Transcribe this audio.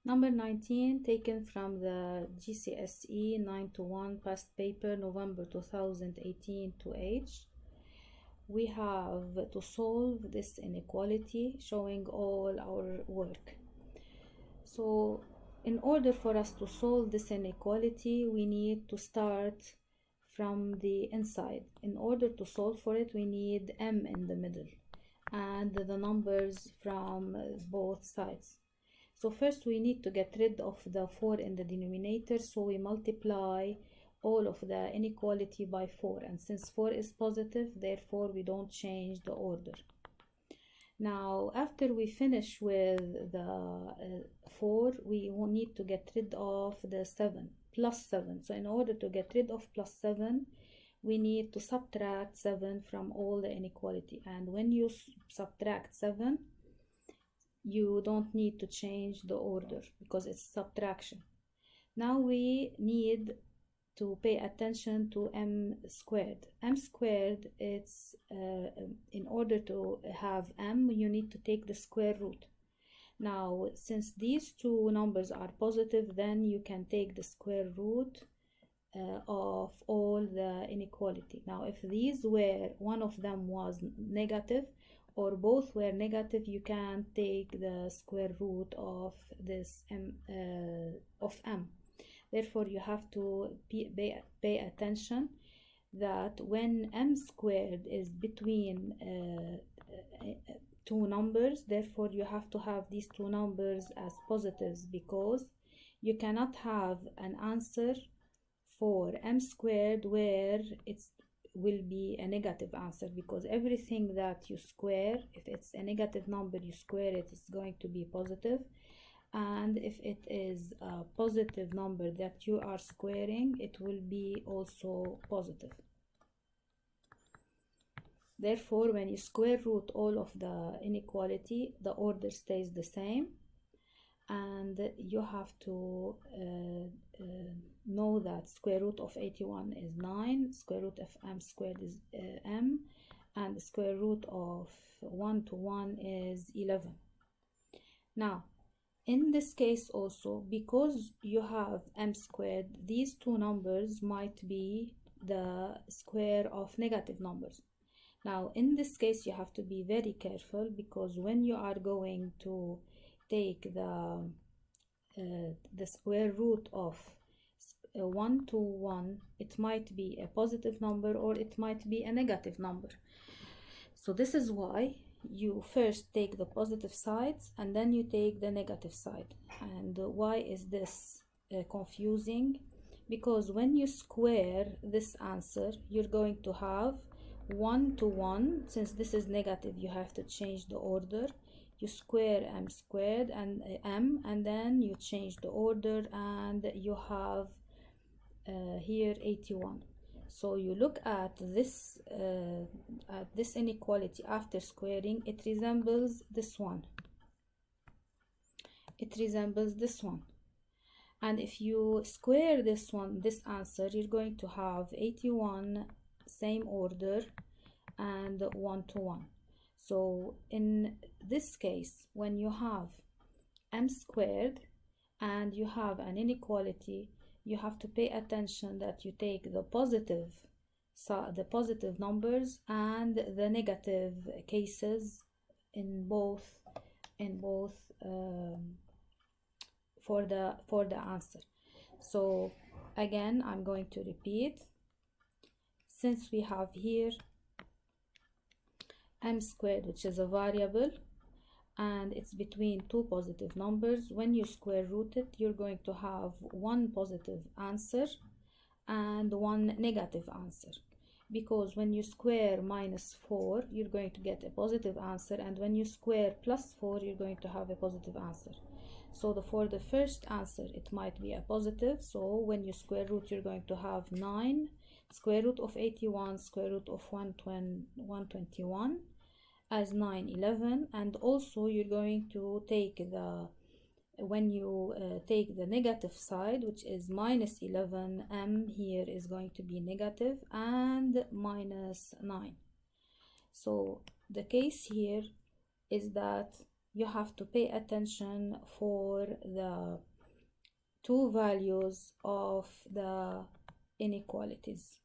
Number 19, taken from the GCSE 9 to 1 past paper, November 2018 to H. We have to solve this inequality showing all our work. So in order for us to solve this inequality, we need to start from the inside. In order to solve for it, we need m in the middle and the numbers from both sides. So first we need to get rid of the 4 in the denominator, so we multiply all of the inequality by 4, and since 4 is positive, therefore we don't change the order. Now after we finish with the 4, we will need to get rid of the 7, plus 7. So in order to get rid of plus 7, we need to subtract 7 from all the inequality, and when you subtract 7, you don't need to change the order because it's subtraction. Now we need to pay attention to m squared. M squared, it's in order to have m, you need to take the square root. Now since these two numbers are positive, then you can take the square root of all the inequality. Now if these were, one of them was negative or both were negative, you can take the square root of this m. Therefore you have to pay attention that when m squared is between two numbers, therefore you have to have these two numbers as positives, because you cannot have an answer for m squared where it's will be a negative answer, because everything that you square, if it's a negative number, you square it, it's going to be positive, and if it is a positive number that you are squaring, it will be also positive. Therefore when you square root all of the inequality, the order stays the same, and you have to know that square root of 81 is 9, square root of m squared is m, and the square root of 1 to 1 is 11. Now in this case also, because you have m squared, these two numbers might be the square of negative numbers. Now in this case you have to be very careful, because when you are going to take the square root of 1 to 1, it might be a positive number or it might be a negative number. So this is why you first take the positive sides and then you take the negative side. And why is this confusing? Because when you square this answer, you're going to have 1 to 1. Since this is negative, you have to change the order. You square m squared and m, and then you change the order, and you have here 81. So you look at this inequality after squaring, it resembles this one. It resembles this one. And if you square this one, this answer, you're going to have 81, same order, and 1 to 1. So in this case, when you have m squared and you have an inequality, you have to pay attention that you take the positive numbers and the negative cases in both for the answer. So again, I'm going to repeat. Since we have here m squared, which is a variable, and it's between two positive numbers, when you square root it, you're going to have one positive answer and one negative answer, because when you square minus 4, you're going to get a positive answer, and when you square plus 4, you're going to have a positive answer. So for the first answer, it might be a positive, so when you square root, you're going to have 9, square root of 81, square root of 121 as 9, 11, and also you're going to take when you take the negative side, which is minus 11, m here is going to be negative, and minus 9. So the case here is that you have to pay attention for the two values of the inequalities.